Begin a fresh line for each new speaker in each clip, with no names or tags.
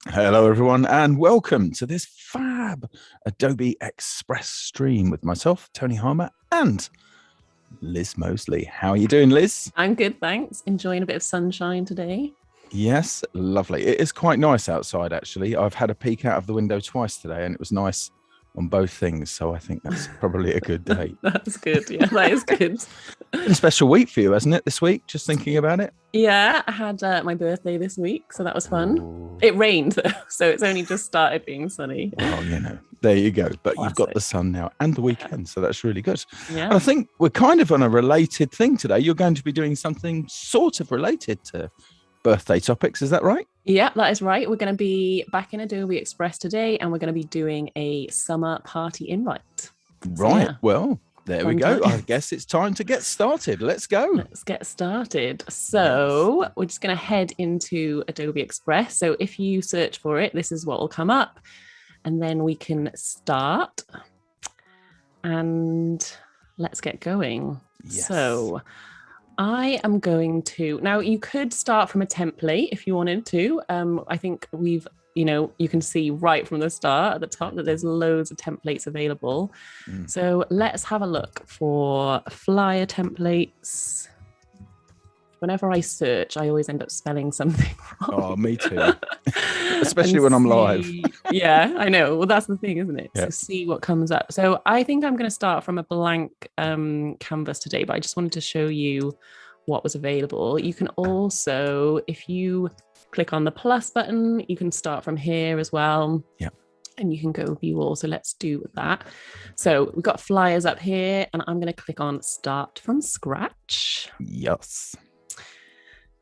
Hello, everyone, and welcome to this fab Adobe Express stream with myself, Tony Harmer, and Liz Mosley. How are you doing, Liz?
I'm good, thanks. Enjoying a bit of sunshine today.
Yes, lovely. It is quite nice outside, actually. I've had a peek out of the window twice today, and it was nice on both things. So I think that's probably a good day.
That's good. Yeah, that is good.
Been a special week for you, hasn't it, this week? Just thinking about it.
Yeah, I had my birthday this week, so that was fun.
Ooh.
It rained, though, so it's only just started being sunny.
Well, there you go. But
Classic.
You've got the sun now and the weekend, so that's really good.
Yeah.
And I think we're kind of on a related thing today. You're going to be doing something sort of related to birthday topics. Is that right?
Yeah, that is right. We're going to be back in Adobe Express today, and we're going to be doing a summer party invite.
Right. Well, there we go.
Time.
I guess it's time to get started. Let's go.
Let's get started. So we're just going to head into Adobe Express. So if you search for it, this is what will come up. And then we can start. And let's get going.
Yes.
So I am going to, now you could start from a template if you wanted to. I think you can see right from the start at the top that there's loads of templates available. So let's have a look for flyer templates. Whenever I search, I always end up spelling something wrong.
Oh, me too. Especially when I'm live.
Yeah, I know. Well, that's the thing, isn't it?
Yeah.
So see what comes up. So I think I'm going to start from a blank canvas today, but I just wanted to show you what was available. You can also, if you click on the plus button, you can start from here as well.
Yeah.
And you can go view all. So let's do that. So we've got flyers up here, and I'm going to click on start from scratch.
Yes.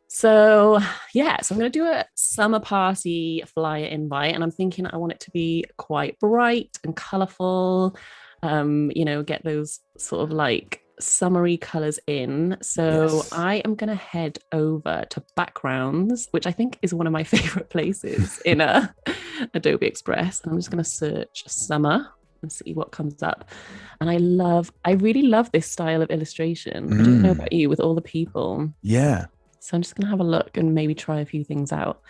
So yeah, so I'm going to do a summer party flyer invite, and I'm thinking I want it to be quite bright and colorful, get those sort of like summery colors in. So yes. I am going to head over to backgrounds, which I think is one of my favorite places in Adobe Express. And I'm just going to search summer and see what comes up. And I really love this style of illustration. I don't know about you, with all the people.
Yeah.
So I'm just going to have a look and maybe try a few things out.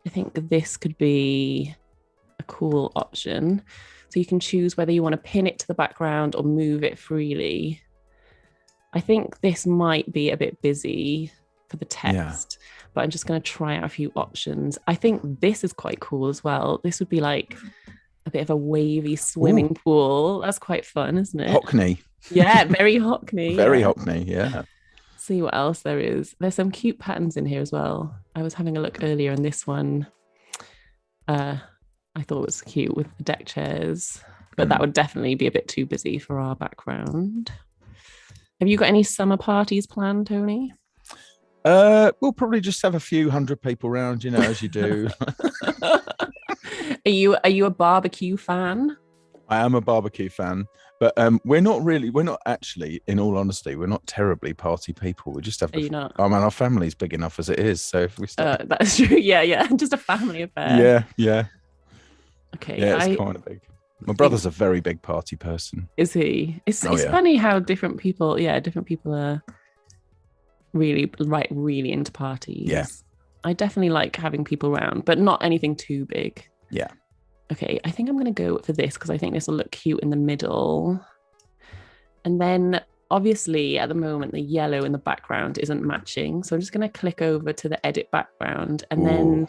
I think this could be a cool option. So you can choose whether you want to pin it to the background or move it freely. I think this might be a bit busy for the text, but I'm just going to try out a few options. I think this is quite cool as well. This would be like a bit of a wavy swimming pool. That's quite fun, isn't it?
Hockney.
Yeah, very Hockney.
Very Hockney, yeah.
See what else there is. There's some cute patterns in here as well. I was having a look earlier, and this one I thought was cute with the deck chairs, but that would definitely be a bit too busy for our background. Have you got any summer parties planned, Tony?
We'll probably just have a few hundred people around, as you do.
Are you a barbecue fan?
I am a barbecue fan, but we're not actually, in all honesty, we're not terribly party people. We just have.
Are you not?
I mean, our family's big enough as it is, so if we start,
that's true. Yeah, just a family affair.
Yeah.
Okay.
Yeah, it's kind of big. My brother's a very big party person.
Is he? It's funny how different people are really into parties.
Yeah.
I definitely like having people around, but not anything too big.
Yeah.
Okay, I think I'm going to go for this because I think this will look cute in the middle. And then obviously at the moment, the yellow in the background isn't matching. So I'm just going to click over to the edit background. And then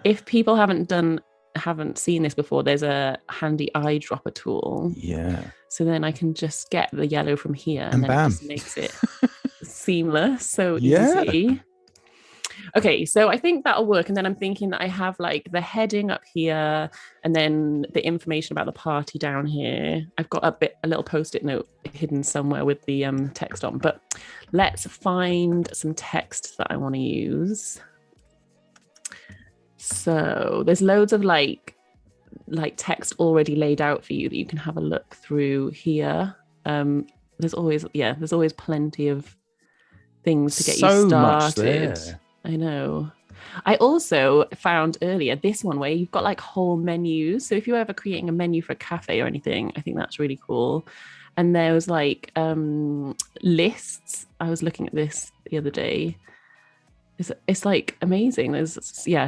if people haven't seen this before, there's a handy eyedropper tool.
Yeah.
So then I can just get the yellow from here, and then
bam.
It just makes it seamless. So easy. Okay, so I think that'll work. And then I'm thinking that I have like the heading up here, and then the information about the party down here. I've got a little post-it note hidden somewhere with the text on. But let's find some text that I want to use. So there's loads of like text already laid out for you that you can have a look through here. There's always plenty of things to get you started.
Much there.
I know. I also found earlier this one where you've got like whole menus. So if you're ever creating a menu for a cafe or anything, I think that's really cool. And there was like lists. I was looking at this the other day. It's like amazing. There's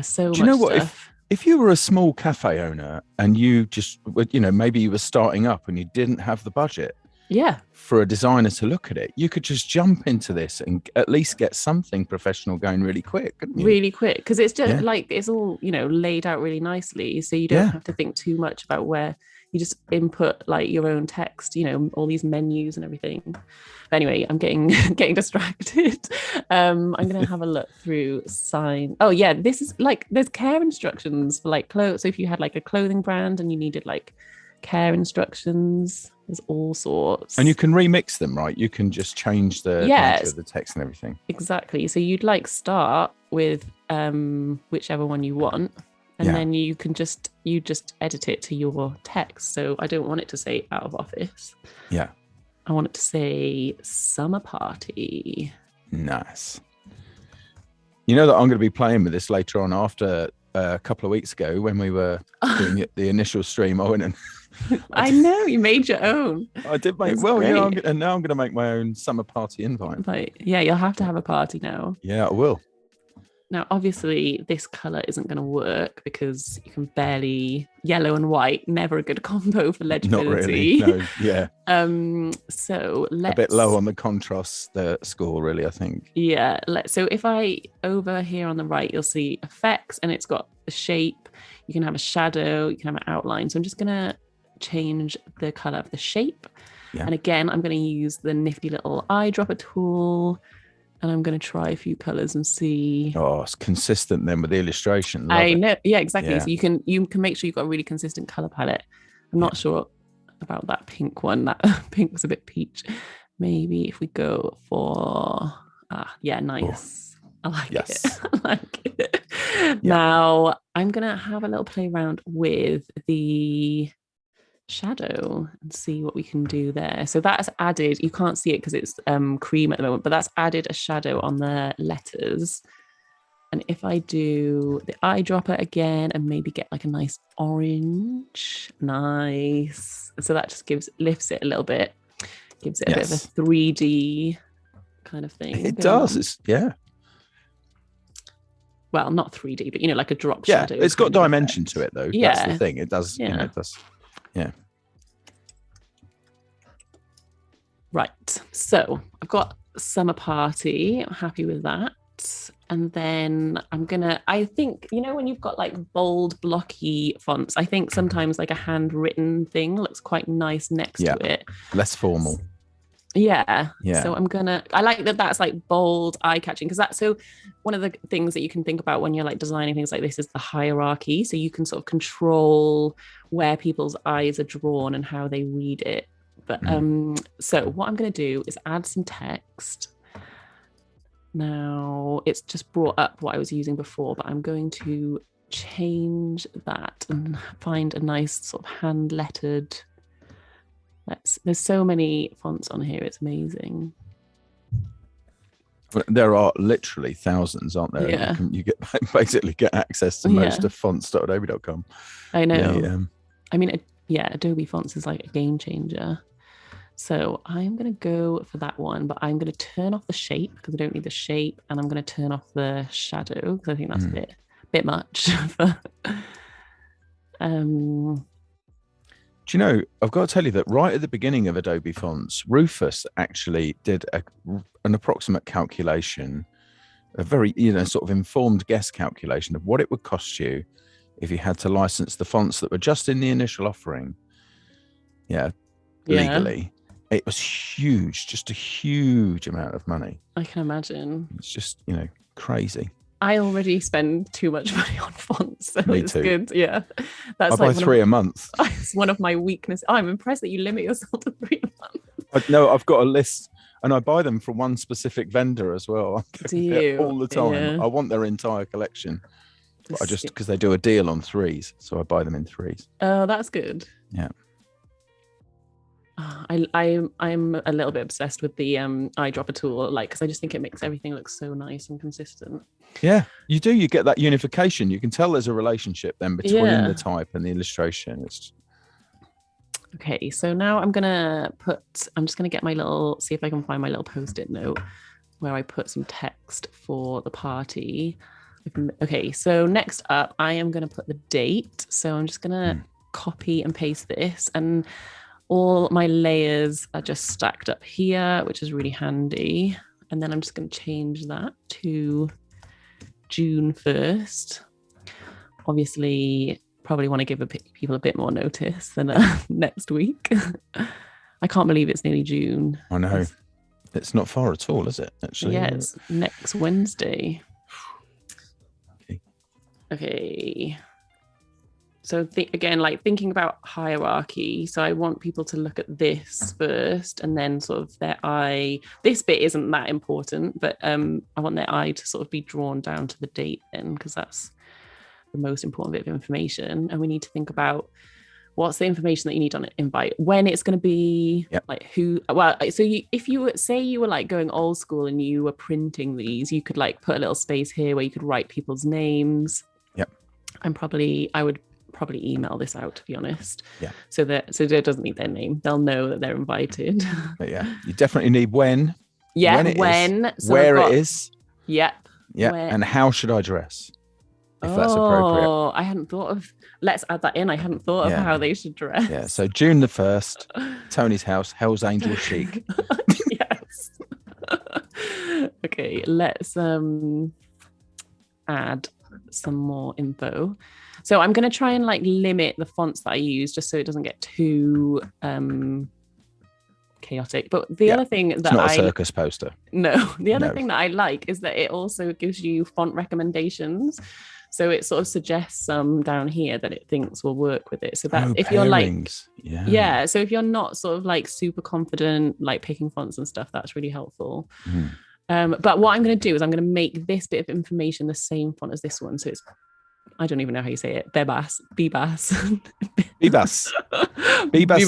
so much stuff.
if you were a small cafe owner and you just, maybe you were starting up and you didn't have the budget
Yeah.
for a designer to look at it, you could just jump into this and at least get something professional going really quick, couldn't you?
Really quick, because it's just
Yeah.
like it's all laid out really nicely, so you don't
Yeah.
have to think too much about where you just input like your own text, all these menus and everything. But anyway, I'm getting distracted. I'm gonna have a look through sign. Oh yeah, this is like there's care instructions for like clothes. So if you had like a clothing brand and you needed like care instructions, there's all sorts.
And you can remix them, right? You can just change the nature of the text and everything.
Exactly. So you'd like start with whichever one you want, and then you just edit it to your text. So I don't want it to say out of office.
Yeah.
I want it to say summer party.
Nice. You know that I'm going to be playing with this later on. After a couple of weeks ago when we were doing the initial stream, I went and
I know you made your own.
I did make and now I'm going to make my own summer party invite.
But yeah, you'll have to have a party now.
Yeah, I will.
Now, obviously, this color isn't going to work because you can barely yellow and white. Never a good combo for legibility.
Not really. No. Yeah.
So let's
a bit low on the contrast score, really. I think.
Yeah. So if I over here on the right, you'll see effects, and it's got a shape. You can have a shadow. You can have an outline. So I'm just gonna change the color of the shape.
Yeah.
And again, I'm going to use the nifty little eyedropper tool. And I'm going to try a few colors and see.
Oh, it's consistent then with the illustration. Love
I
it.
know. Yeah, exactly.
Yeah.
So you can make sure you've got a really consistent color palette. I'm not sure about that pink one. That pink was a bit peach. Maybe if we go for, nice. Oh. I like it. I like it. Yeah. Now I'm going to have a little play around with the shadow and see what we can do there. So that's added, you can't see it because it's cream at the moment, but that's added a shadow on the letters. And if I do the eyedropper again and maybe get like a nice orange, nice. So that just lifts it a little bit, gives it a bit of a 3D kind of thing.
It does. It's
well, not 3D, but like a drop shadow.
It's got dimension to it though.
Yeah.
That's the thing. It does, it does. Yeah.
Right. So I've got summer party. I'm happy with that. And then I think, when you've got like bold, blocky fonts, I think sometimes like a handwritten thing looks quite nice next to it.
Less formal.
Yeah.
Yeah.
So I like that that's like bold, eye-catching, because so one of the things that you can think about when you're like designing things like this is the hierarchy. So you can sort of control where people's eyes are drawn and how they read it. But so what I'm going to do is add some text. Now it's just brought up what I was using before, but I'm going to change that and find a nice sort of hand-lettered. There's so many fonts on here, it's amazing.
There are literally thousands, aren't there?
Yeah.
You basically get access to most of fonts.adobe.com.
I know. I mean, Adobe Fonts is like a game changer. So I'm going to go for that one, but I'm going to turn off the shape because I don't need the shape, and I'm going to turn off the shadow because I think that's a bit much.
Do you know, I've got to tell you that right at the beginning of Adobe Fonts, Rufus actually did an approximate calculation, a very, sort of informed guess calculation of what it would cost you if you had to license the fonts that were just in the initial offering. Legally. It was huge, just a huge amount of money.
I can imagine.
It's just, crazy.
I already spend too much money on fonts, so it's good. Yeah,
I buy 3 a month.
It's one of my weaknesses. I'm impressed that you limit yourself to 3 a month.
No, I've got a list, and I buy them from one specific vendor as well.
Do you?
All the time.
Yeah.
I want their entire collection. But because they do a deal on 3s, so I buy them in 3s.
Oh, that's good.
Yeah.
I'm a little bit obsessed with the eyedropper tool, because I just think it makes everything look so nice and consistent.
Yeah, you do. You get that unification. You can tell there's a relationship then between the type and the illustration. Okay,
so now I'm just gonna get see if I can find my little post-it note where I put some text for the party. Okay, so next up, I am going to put the date. So I'm just going to copy and paste this, and all my layers are just stacked up here, which is really handy. And then I'm just going to change that to June 1st. Obviously, probably want to give people a bit more notice than next week. I can't believe it's nearly June.
I know. It's not far at all, is it? Actually,
yeah, it's next Wednesday. Okay. So again, like thinking about hierarchy. So I want people to look at this first, and then sort of their eye. This bit isn't that important, but I want their eye to sort of be drawn down to the date then, because that's the most important bit of information. And we need to think about what's the information that you need on an invite, when it's going to be, like who. Well, so if you were like going old school and you were printing these, you could like put a little space here where you could write people's names. I would probably email this out, to be honest. So it doesn't need their name. They'll know that they're invited.
But you definitely need when.
When.
So where it is.
And
how should I dress? If that's appropriate.
Oh, I hadn't thought of. Let's add that in. I hadn't thought of how they should dress.
Yeah. So June the 1st, Tony's house, Hell's Angel chic.
Yes. Okay. Let's add some more info. So I'm going to try and like limit the fonts that I use, just so it doesn't get too chaotic. But the other thing that
it's not a circus poster.
No, the other thing that I like is that it also gives you font recommendations. So it sort of suggests some down here that it thinks will work with it. So that if you're like, so if you're not sort of like super confident, like picking fonts and stuff, that's really helpful. But what I'm going to do is I'm going to make this bit of information the same font as this one. So it's, I don't even know how you say it. Bebas.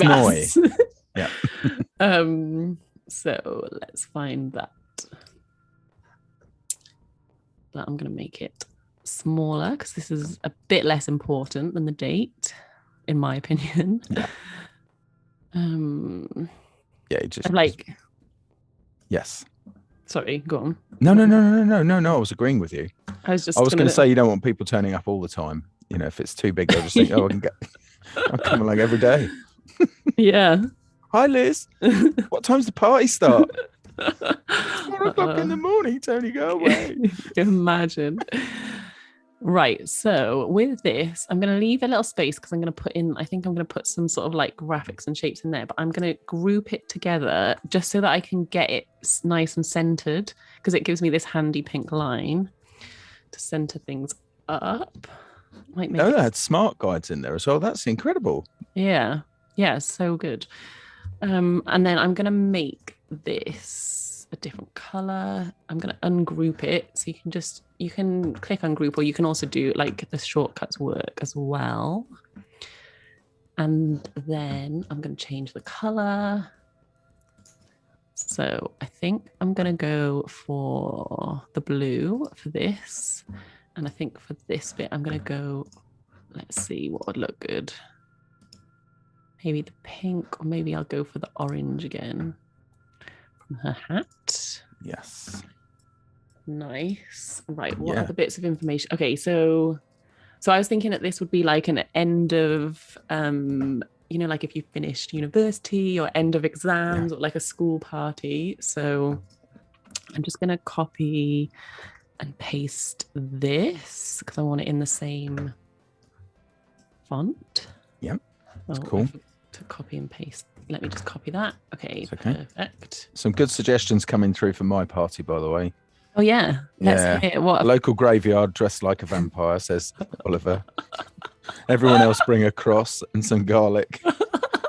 Noy. Yeah.
So let's find that. But I'm going to make it smaller because this is a bit less important than the date, in my opinion.
Just
like.
Yes.
Sorry, go on.
No. I was agreeing with you. I was going to say you don't want people turning up all the time. You know, if it's too big, they'll just think, I'm coming like every day.
Yeah.
Hi, Liz. What time's the party start? It's 4 o'clock in the morning. Tony, go away.
Imagine. Right. So with this, I'm going to leave a little space because I'm going to put some sort of like graphics and shapes in there, but I'm going to group it together just so that I can get it nice and centered, because it gives me this handy pink line to center things up. They
had smart guides in there as well. That's incredible.
Yeah. So good. And then I'm going to make this a different color. I'm going to ungroup it. So you can click ungroup, or you can also do like the shortcuts work as well. And then I'm going to change the color. So I think I'm going to go for the blue for this. And I think for this bit, I'm going to go, let's see what would look good. Maybe the pink, or maybe I'll go for the orange again from her hat.
Yes.
Nice. Right. What other bits of information? Okay. So I was thinking that this would be like an end of, like if you finished university or end of exams or like a school party. So I'm just going to copy and paste this because I want it in the same font.
Yep. That's cool.
To copy and paste. Let me just copy that. Okay, perfect.
Some good suggestions coming through for my party, by the way.
Oh yeah. Let's hear what.
A local graveyard dressed like a vampire, says Oliver. Everyone else bring a cross and some garlic.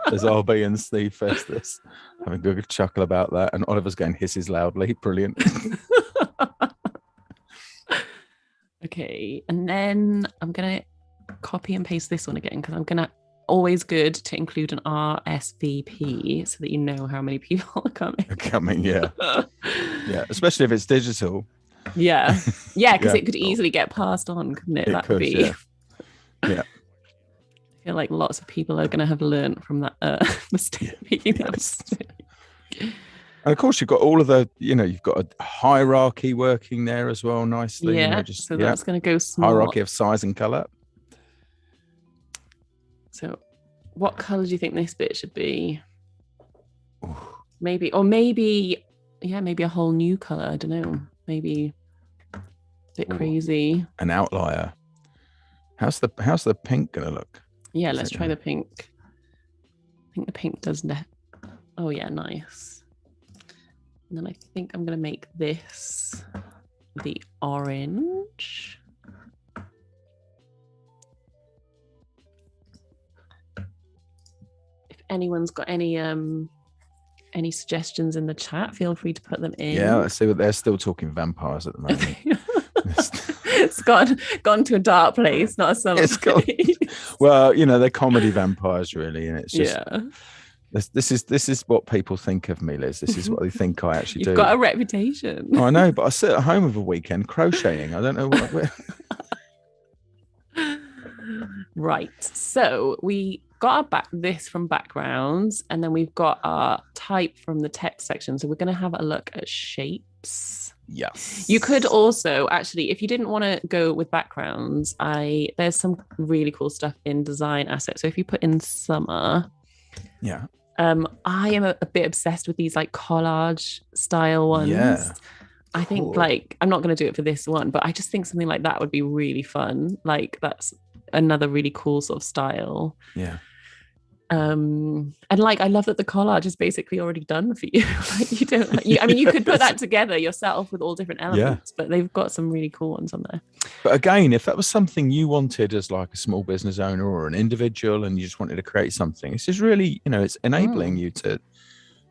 There's RB and Steve Festus having a good chuckle about that, and Oliver's going hisses loudly. Brilliant.
Okay, and then I'm gonna copy and paste this one again because I'm gonna. Always good to include an RSVP so that you know how many people are coming.
Yeah, especially if it's digital.
Yeah, because it could easily get passed on, couldn't it? That could be.
Yeah.
I feel like lots of people are going to have learned from that mistake. Making that mistake.
And of course, you've got all of the, you've got a hierarchy working there as well, nicely.
Yeah,
Just
so that's going to go small.
Hierarchy of size and color.
So, what color do you think this bit should be?
Ooh.
Maybe a whole new color. I don't know. Maybe a bit crazy.
An outlier. How's the pink gonna look?
Yeah, let's try the pink. I think the pink does that. Oh yeah, nice. And then I think I'm gonna make this the orange. If anyone's got any suggestions in the chat, feel free to put them in.
Yeah, let's see what they're still talking vampires at the moment.
It's gone to a dark place, not a summer place.
Well, they're comedy vampires really, and it's just this is what people think of me, Liz. This is what they think I actually do.
You've got a reputation.
Oh, I know, but I sit at home over a weekend crocheting. I don't know what.
Right. So we got this from backgrounds, and then we've got our type from the text section. So we're going to have a look at shapes.
Yes.
You could also actually, if you didn't want to go with backgrounds, there's some really cool stuff in design assets. So if you put in summer,
yeah.
I am a bit obsessed with these like collage style ones.
Yeah.
I think like I'm not going to do it for this one, but I just think something like that would be really fun. Like that's another really cool sort of style.
Yeah.
And like I love that the collage is basically already done for you. Like you don't. You could put that together yourself with all different elements, but they've got some really cool ones on there.
But again, if that was something you wanted as like a small business owner or an individual, and you just wanted to create something, it's just really, it's enabling you to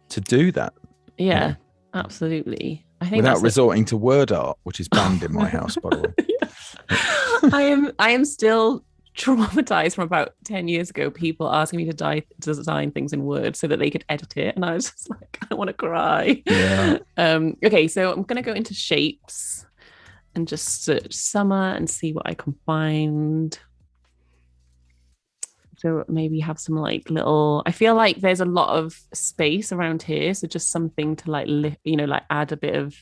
do that.
Yeah, absolutely. I think
without resorting to word art, which is banned in my house, by the way.
I am still traumatized from about 10 years ago, people asking me to design things in Word so that they could edit it, and I was just like, I want to cry.
Yeah.
Okay, so I'm gonna go into shapes and just search summer and see what I can find. So maybe have some like little, I feel like there's a lot of space around here, so just something to like like add a bit of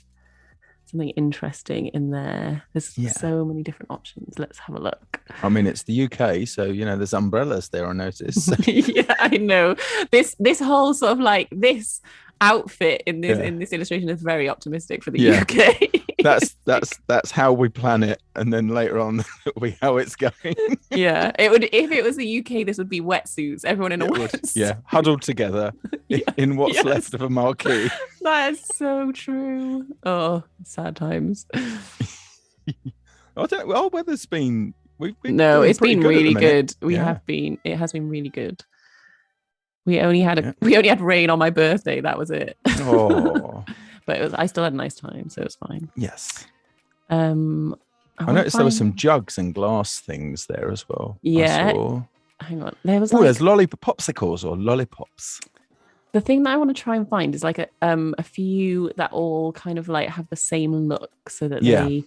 something interesting in there. There's so many different options. Let's have a look.
I mean, it's the UK, so there's umbrellas there, I noticed.
Yeah, I know. This whole sort of like this outfit in this illustration is very optimistic for the UK.
that's how we plan it, and then later on it'll be how it's going.
Yeah, it would. If it was the UK, this would be wetsuits. Everyone in a wetsuit.
Yeah, huddled together in what's left of a marquee.
That is so true. Oh, sad times.
Weather's been.
It's been really good. It has been really good. We only had rain on my birthday. That was it.
Oh.
But I still had a nice time, so it's fine.
Yes.
I
noticed there were some jugs and glass things there as well.
Yeah. Hang on. There's
popsicles or lollipops.
The thing that I want to try and find is like a few that all kind of like have the same look, so that they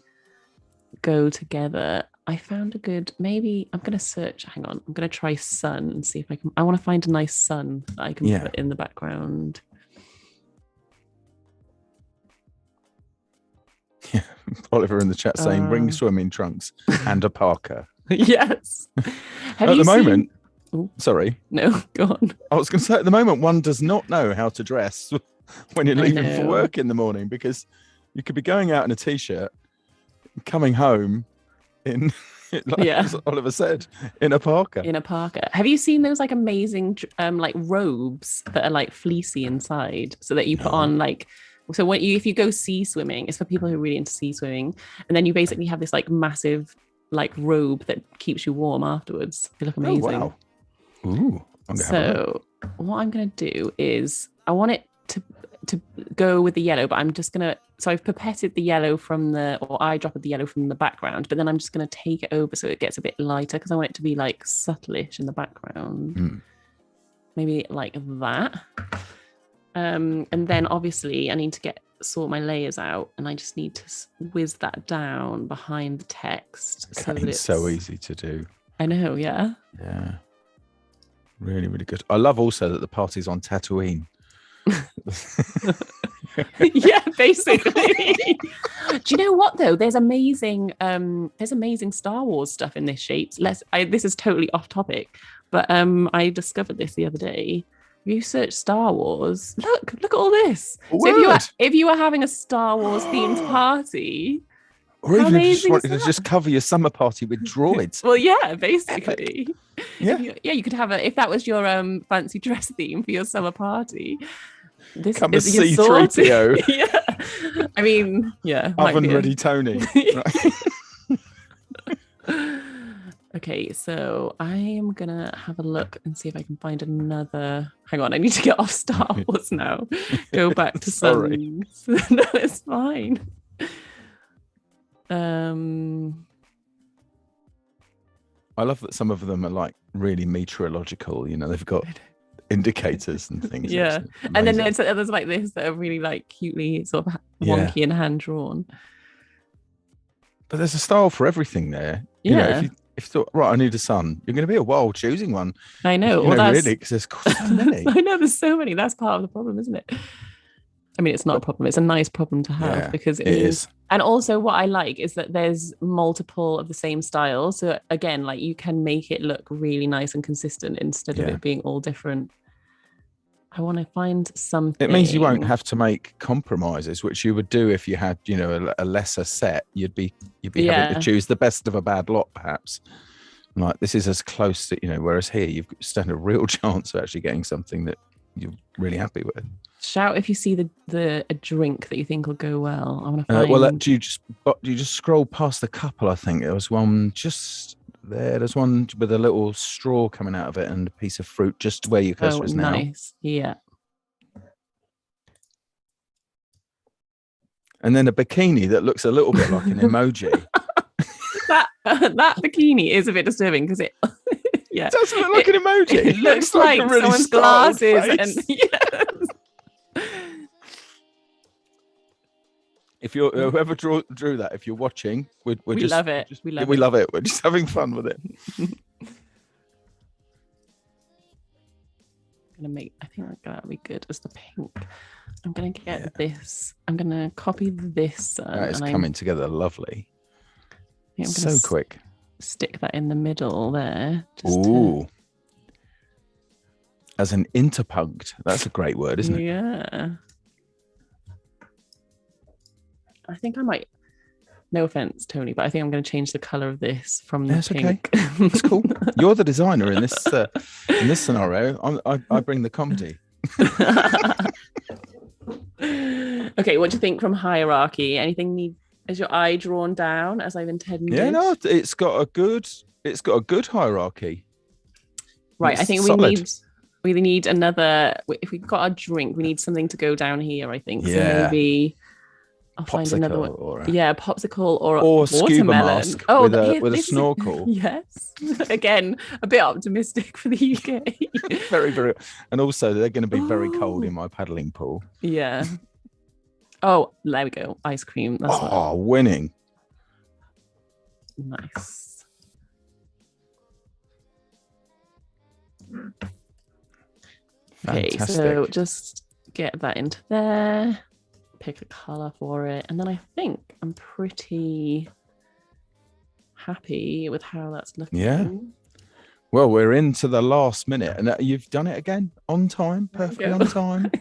go together. I found a good, maybe I'm going to search, hang on, I'm going to try sun and see if I want to find a nice sun that I can put in the background.
Yeah, Oliver in the chat saying bring swimming trunks and a parka.
Yes.
At the moment, sorry.
No, go on.
I was going to say, at the moment, one does not know how to dress when you're leaving for work in the morning, because you could be going out in a t-shirt, coming home in, as Oliver said, in a parka.
Have you seen those like amazing like robes that are like fleecy inside, so that you put on like, so if you go sea swimming, it's for people who are really into sea swimming, and then you basically have this like massive like robe that keeps you warm afterwards. They look amazing.
Oh, wow. Ooh.
So what I'm gonna do is I want it to go with the yellow, but I'm just gonna, so I've pipetted the yellow or eyedroppered the yellow from the background, but then I'm just gonna take it over so it gets a bit lighter, because I want it to be like subtleish in the background. Maybe like that. And then obviously I need to sort my layers out, and I just need to whiz that down behind the text.
It's so easy to do.
I know, yeah.
Yeah. Really, really good. I love also that the party's on Tatooine.
Yeah, basically. Do you know what though? There's amazing Star Wars stuff in this shape. This is totally off topic, but I discovered this the other day. If you search Star Wars, look at all this. So if you were having a Star Wars themed party,
or even if you just wanted to just cover your summer party with droids.
Well, yeah, basically.
Yeah.
You could have if that was your fancy dress theme for your summer party. This
Come
is
as C-3PO.
Yeah. I mean, yeah.
Oven ready Tony.
Okay, so I am gonna have a look and see if I can find another. Hang on, I need to get off Star Wars now. Go back to
Sorry.
No, it's fine.
I love that some of them are like really meteorological. You know, they've got indicators and things.
Yeah, and then there's others like this that are really like cutely sort of wonky and hand drawn.
But there's a style for everything there.
Yeah.
You know, if you thought, right, I need a son, you're going to be a while choosing one.
I know.
Well, that's really, because there's so many.
I know there's so many. That's part of the problem, isn't it? I mean, it's not a problem. It's a nice problem to have because it is. And also what I like is that there's multiple of the same style. So again, like you can make it look really nice and consistent instead of it being all different. I want to find something.
It means you won't have to make compromises, which you would do if you had, you know, a lesser set. You'd be having to choose the best of a bad lot, perhaps. Like this is as close to, you know, whereas here you stand a real chance of actually getting something that you're really happy with.
Shout if you see a drink that you think will go well. I want to find.
Well, do you just scroll past the couple? I think there was one just there. There's one with a little straw coming out of it and a piece of fruit just where your cursor is now.
Nice. Yeah.
And then a bikini that looks a little bit like an emoji.
that bikini is a bit disturbing because it. Yeah,
it doesn't look like an emoji.
It looks like a really someone's glasses and. Yes.
If you're whoever drew that, if you're watching, we
love it. We
love it. We're just having fun with it.
I think that'll be good as the pink. I'm gonna get this. I'm gonna copy this.
That is coming together lovely.
I'm
so quick.
Stick that in the middle there.
Ooh. As an interpunct. That's a great word, isn't it?
Yeah. I think I might. No offense, Tony, but I think I'm going to change the color of this from the pink.
Okay. That's cool. You're the designer in this scenario. I bring the comedy.
Okay, what do you think from hierarchy? Anything is your eye drawn down as I've intended?
Yeah, no, it's got a good hierarchy.
Right, I think we need another. If we've got a drink, we need something to go down here. I think.
Yeah.
So maybe I'll
find
another one.
Or
popsicle or
watermelon.
Scuba
mask with a snorkel.
Yes. Again, a bit optimistic for the UK.
Very, very. And also, they're going to be very cold in my paddling pool.
Yeah. Oh, there we go. Ice cream. That's
winning.
Nice.
Fantastic.
Okay, so just get that into there. Pick a color for it, and then I think I'm pretty happy with how that's looking.
Yeah. Well, we're into the last minute, and you've done it again on time, perfectly on time.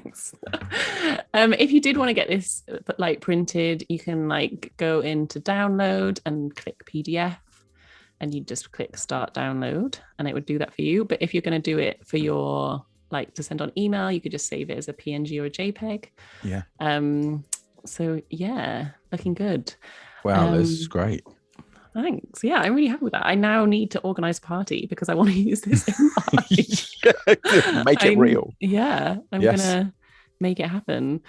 If you did want to get this like printed, you can like go into download and click PDF, and you just click start download, and it would do that for you. But if you're going to do it for your like to send on email, you could just save it as a PNG or a JPEG.
Yeah.
So yeah, looking good.
Wow, this is great.
Thanks. Yeah, I'm really happy with that. I now need to organize a party because I want to use this invite.
Make it real.
Yeah, I'm gonna make it happen.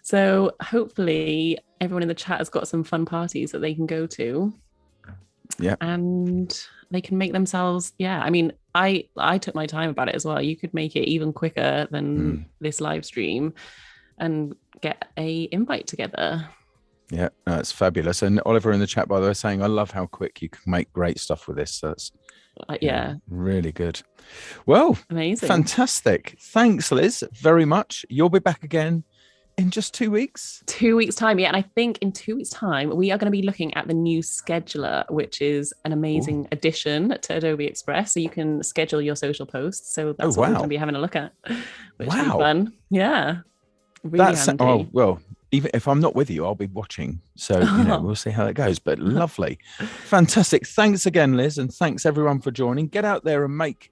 So hopefully everyone in the chat has got some fun parties that they can go to.
Yeah.
And they can make themselves, I mean, I took my time about it as well. You could make it even quicker than this live stream and get a invite together.
Yeah, that's fabulous. And Oliver in the chat, by the way, saying, I love how quick you can make great stuff with this. That's really good. Well,
amazing.
Fantastic. Thanks, Liz, very much. You'll be back again in just 2 weeks.
2 weeks' time, yeah. And I think in 2 weeks' time, we are going to be looking at the new scheduler, which is an
Ooh.
amazing addition to Adobe Express. So you can schedule your social posts. So
Oh
that's what we're going to
wow.
be having a look at, which will be
Wow.
fun. Yeah, really
That's oh
handy.
well, even if I'm not with you, I'll be watching. So, we'll see how it goes. But lovely. Fantastic. Thanks again, Liz, and thanks everyone for joining. Get out there and make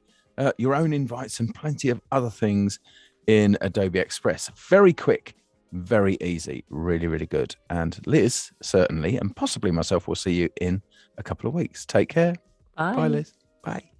your own invites and plenty of other things in Adobe Express. Very quick, very easy, really, really good. And Liz, certainly, and possibly myself, will see you in a couple of weeks. Take care. Bye,
Bye.
Liz. Bye.